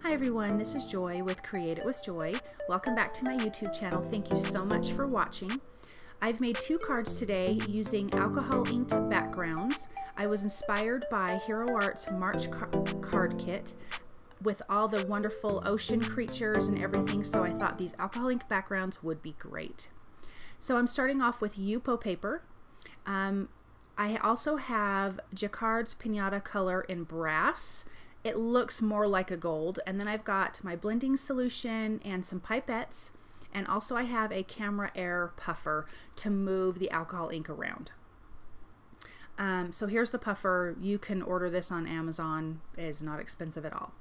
Hi everyone, this is Joy with Create It with Joy. Welcome back to my YouTube channel. Thank you so much for watching. I've made two cards today using alcohol inked backgrounds. I was inspired by Hero Art's March card kit with all the wonderful ocean creatures and everything, so I thought these alcohol ink backgrounds would be great. So I'm starting off with yupo paper. I also have Jacquard's pinata color in brass. It looks more like a gold. And then I've got my blending solution and some pipettes. And also I have a camera air puffer to move the alcohol ink around. So here's the puffer. You can order this on Amazon. It is not expensive at all.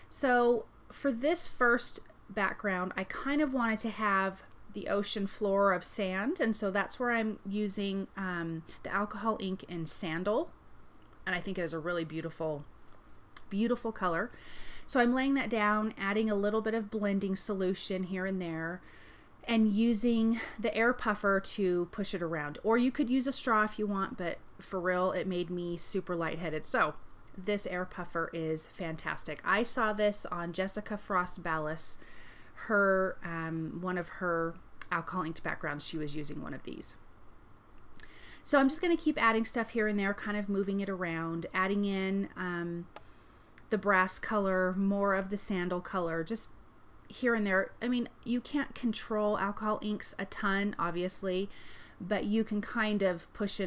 So for this first background, I kind of wanted to have the ocean floor of sand. And so that's where I'm using the alcohol ink in Sandal. And I think it is a really beautiful color. So I'm laying that down, adding a little bit of blending solution here and there, and using the air puffer to push it around. Or you could use a straw if you want, but for real, it made me super lightheaded. So this air puffer is fantastic. I saw this on Jessica Frost Ballas, her one of her alcohol inked backgrounds. She was using one of these. So I'm just going to keep adding stuff here and there, kind of moving it around, adding in the brass color, more of the sandal color, just here and there. I mean, you can't control alcohol inks a ton, obviously, but you can kind of push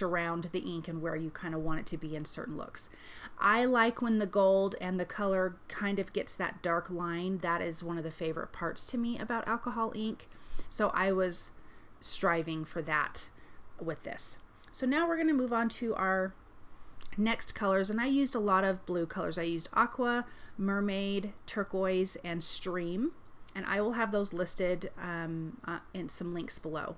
around the ink and where you kind of want it to be in certain looks. I like when the gold and the color kind of gets that dark line. That is one of the favorite parts to me about alcohol ink. So I was striving for that with this. So now we're going to move on to our next colors, and I used a lot of blue colors. I used aqua, mermaid, turquoise, and stream, and I will have those listed in some links below.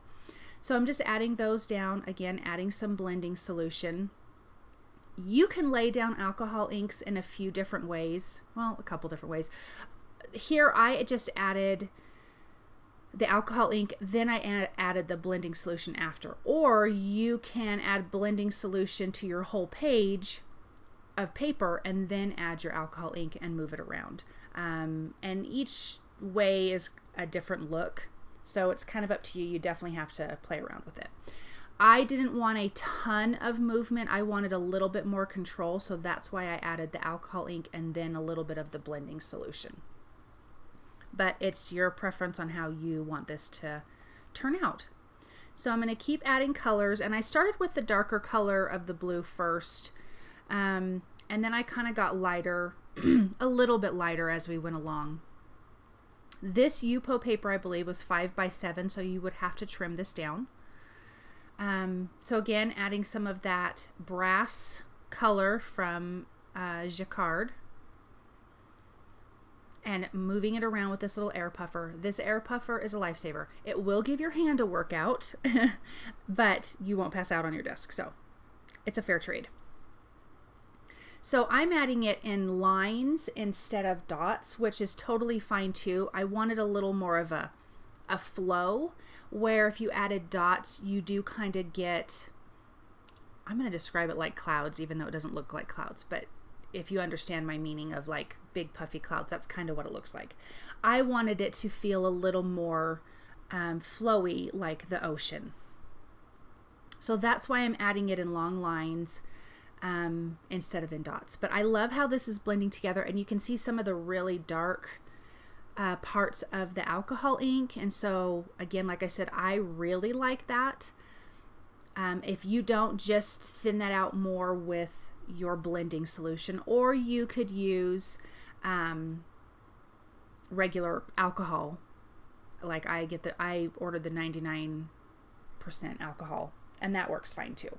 So I'm just adding those down, again adding some blending solution. You can lay down alcohol inks in a few different ways, well, a couple different ways. Here I just added the alcohol ink, then I added the blending solution after. Or you can add blending solution to your whole page of paper and then add your alcohol ink and move it around. And each way is a different look, so it's kind of up to you. You definitely have to play around with it. I didn't want a ton of movement. I wanted a little bit more control, so that's why I added the alcohol ink and then a little bit of the blending solution. But it's your preference on how you want this to turn out. So I'm going to keep adding colors, and I started with the darker color of the blue first, and then I kind of got lighter, a little bit lighter as we went along. This yupo paper, I believe, was 5x7, so you would have to trim this down. So again, adding some of that brass color from Jacquard, and moving it around with this little air puffer. This air puffer is a lifesaver. It will give your hand a workout, but you won't pass out on your desk, so it's a fair trade. So I'm adding it in lines instead of dots, which is totally fine too. I wanted a little more of a flow, where if you added dots, you do kind of get, I'm going to describe it like clouds, even though it doesn't look like clouds, but if you understand my meaning of like big puffy clouds, that's kind of what it looks like. I wanted it to feel a little more flowy, like the ocean. So that's why I'm adding it in long lines instead of in dots. But I love how this is blending together, and you can see some of the really dark parts of the alcohol ink. And so again, like I said, I really like that. If you don't, just thin that out more with your blending solution, or you could use regular alcohol. Like I ordered the 99% alcohol, and that works fine too.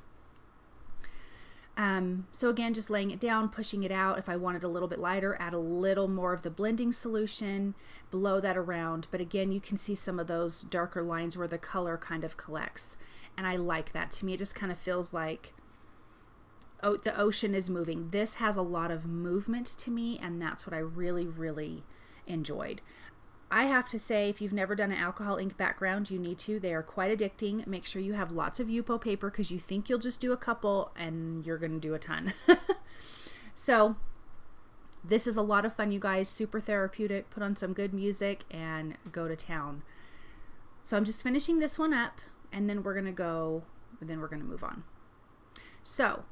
So again, just laying it down, pushing it out. If I wanted a little bit lighter, add a little more of the blending solution, blow that around. But again, you can see some of those darker lines where the color kind of collects, and I like that. To me, it just kind of feels like the ocean is moving. This has a lot of movement to me, and that's what I really, really enjoyed. I have to say, if you've never done an alcohol ink background, you need to. They are quite addicting. Make sure you have lots of yupo paper, because you think you'll just do a couple and you're going to do a ton. So This is a lot of fun, you guys, super therapeutic. Put on some good music and go to town. So I'm just finishing this one up, and then we're gonna move on. So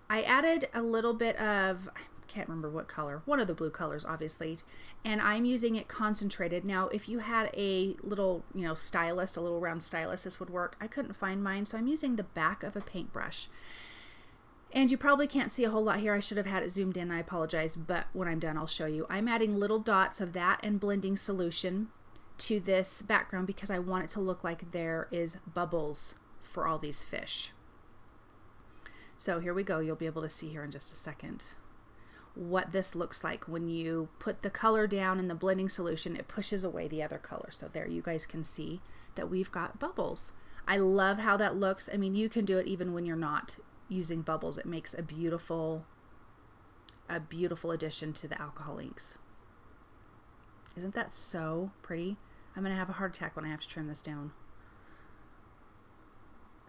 I added a little bit of, I can't remember what color, one of the blue colors, obviously, and I'm using it concentrated. Now, if you had a little, stylus, a little round stylus, this would work. I couldn't find mine, so I'm using the back of a paintbrush. And you probably can't see a whole lot here. I should have had it zoomed in. I apologize, but when I'm done, I'll show you. I'm adding little dots of that and blending solution to this background because I want it to look like there is bubbles for all these fish. So here we go. You'll be able to see here in just a second what this looks like. When you put the color down in the blending solution, it pushes away the other color. So there you guys can see that we've got bubbles. I love how that looks. I mean, you can do it even when you're not using bubbles. It makes a beautiful addition to the alcohol inks. Isn't that so pretty? I'm gonna have a heart attack when I have to trim this down.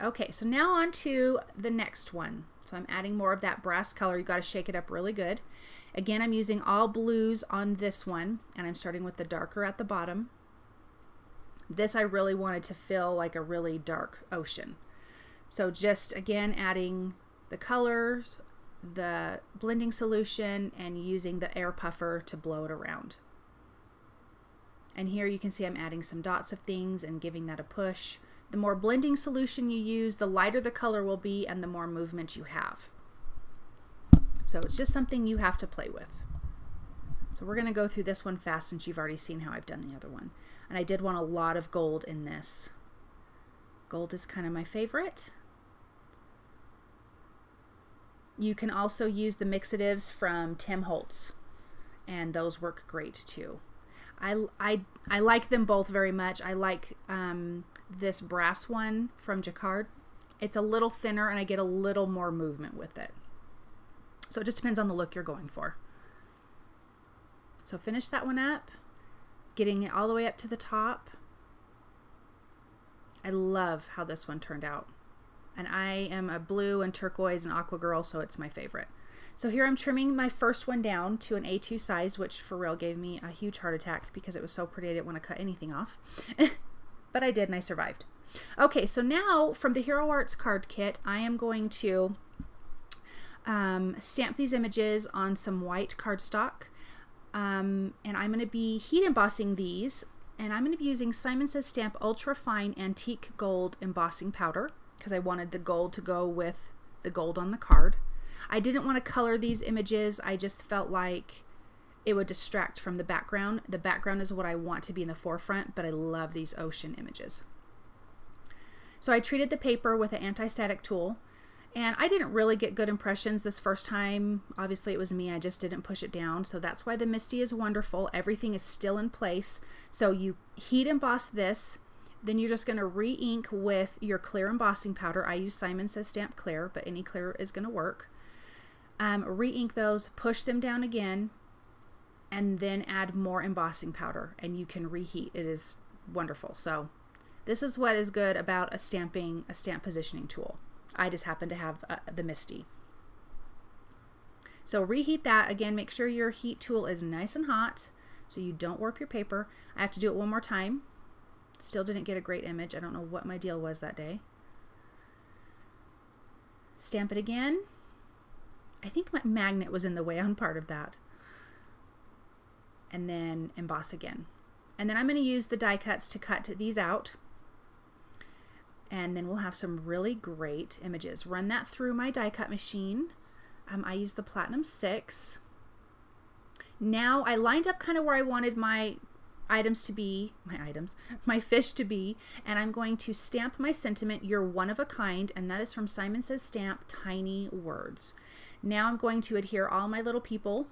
Okay, so now on to the next one. So I'm adding more of that brass color. You got to shake it up really good. Again, I'm using all blues on this one, and I'm starting with the darker at the bottom. This I really wanted to feel like a really dark ocean. So just again adding the colors, the blending solution, and using the air puffer to blow it around. And here you can see I'm adding some dots of things and giving that a push. The more blending solution you use, the lighter the color will be and the more movement you have. So it's just something you have to play with. So we're going to go through this one fast since you've already seen how I've done the other one. And I did want a lot of gold in this. Gold is kind of my favorite. You can also use the mixatives from Holtz, and those work great too. I like them both very much. I like this brass one from Jacquard. It's a little thinner and I get a little more movement with it. So it just depends on the look you're going for. So finish that one up, getting it all the way up to the top. I love how this one turned out. And I am a blue and turquoise and aqua girl, so it's my favorite. So here I'm trimming my first one down to an A2 size, which for real gave me a huge heart attack because it was so pretty I didn't want to cut anything off. But I did and I survived. Okay, so now from the Hero Arts card kit, I am going to stamp these images on some white cardstock. And I'm going to be heat embossing these, and I'm going to be using Simon Says Stamp Ultra Fine Antique Gold Embossing Powder because I wanted the gold to go with the gold on the card. I didn't want to color these images. I just felt like it would distract from the background. The background is what I want to be in the forefront, but I love these ocean images. So I treated the paper with an anti-static tool, and I didn't really get good impressions this first time. Obviously it was me, I just didn't push it down. So that's why the Misti is wonderful. Everything is still in place. So you heat emboss this, then you're just going to re-ink with your clear embossing powder. I use Simon Says Stamp Clear, but any clear is going to work. Re-ink those, push them down again, and then add more embossing powder, and you can reheat. It is wonderful. So this is what is good about a stamp positioning tool. I just happen to have the Misti. So reheat that. Again, make sure your heat tool is nice and hot so you don't warp your paper. I have to do it one more time. Still didn't get a great image. I don't know what my deal was that day. Stamp it again. I think my magnet was in the way on part of that. And then emboss again. And then I'm going to use the die cuts to cut these out. And then we'll have some really great images. Run that through my die cut machine. I used the Platinum 6. Now I lined up kind of where I wanted my fish to be, and I'm going to stamp my sentiment, "You're one of a kind," and that is from Simon Says Stamp Tiny Words. Now I'm going to adhere all my little people,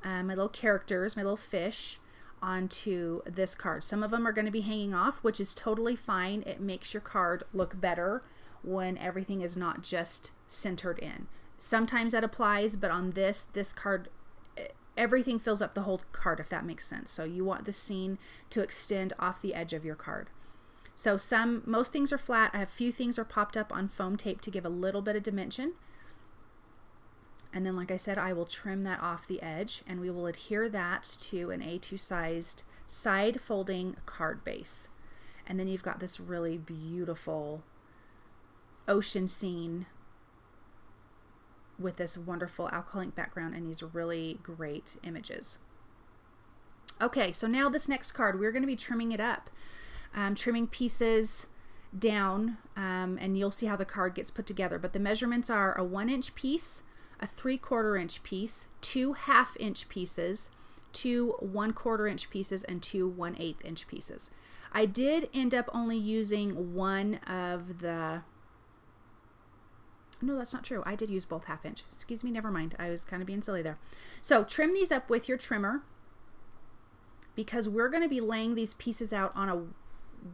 my little characters, my little fish, onto this card. Some of them are going to be hanging off, which is totally fine. It makes your card look better when everything is not just centered in. Sometimes that applies, but on this card, everything fills up the whole card, if that makes sense. So you want the scene to extend off the edge of your card. So most things are flat. I have a few things are popped up on foam tape to give a little bit of dimension. And then, like I said, I will trim that off the edge, and we will adhere that to an A2 sized side folding card base. And then you've got this really beautiful ocean scene with this wonderful alcohol ink background and these really great images. Okay, so now this next card, we're going to be trimming it up, trimming pieces down, and you'll see how the card gets put together. But the measurements are a 1-inch piece, a 3/4 inch piece, 2 1/2-inch pieces, 2 1/4 inch pieces, and 2 1/8 inch pieces. I did end up only using one of the, no, that's not true. I did use both 1/2 inch. Excuse me, never mind. I was kind of being silly there. So trim these up with your trimmer, because we're going to be laying these pieces out on a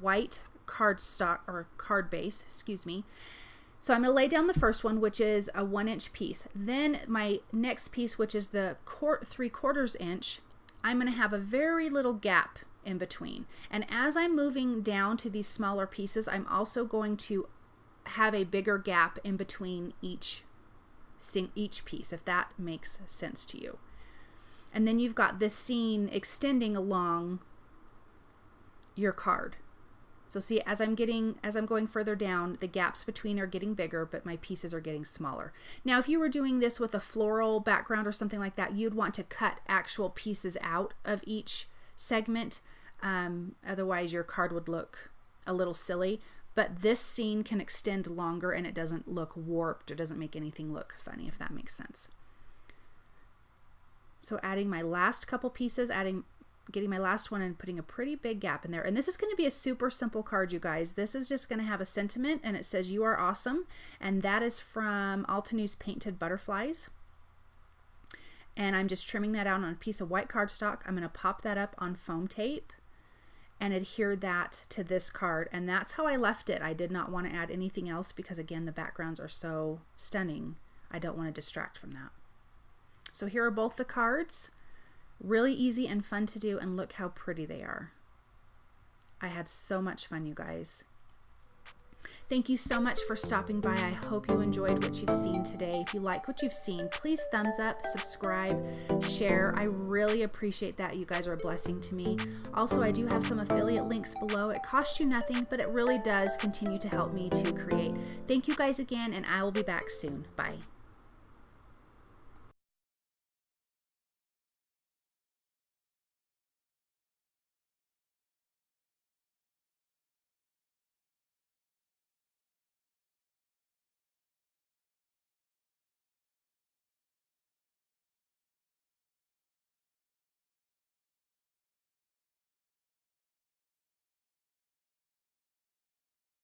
white cardstock or card base, excuse me. So I'm going to lay down the first one, which is a 1-inch piece. Then my next piece, which is the 3/4 inch, I'm going to have a very little gap in between. And as I'm moving down to these smaller pieces, I'm also going to have a bigger gap in between each piece, if that makes sense to you. And then you've got this scene extending along your card. So see, as I'm going further down, the gaps between are getting bigger, but my pieces are getting smaller. Now, if you were doing this with a floral background or something like that, you'd want to cut actual pieces out of each segment. Otherwise, your card would look a little silly. But this scene can extend longer and it doesn't look warped or doesn't make anything look funny, if that makes sense. So adding my last couple pieces, getting my last one and putting a pretty big gap in there. And this is going to be a super simple card, you guys. This is just going to have a sentiment and it says, "You are awesome." And that is from Altenew's Painted Butterflies. And I'm just trimming that out on a piece of white cardstock. I'm going to pop that up on foam tape and adhere that to this card. And that's how I left it. I did not want to add anything else because, again, the backgrounds are so stunning. I don't want to distract from that. So here are both the cards. Really easy and fun to do, and look how pretty they are. I had so much fun, you guys. Thank you so much for stopping by. I hope you enjoyed what you've seen today. If you like what you've seen, please thumbs up, subscribe, share. I really appreciate that. You guys are a blessing to me. Also, I do have some affiliate links below. It costs you nothing, but it really does continue to help me to create. Thank you guys again, and I will be back soon. Bye.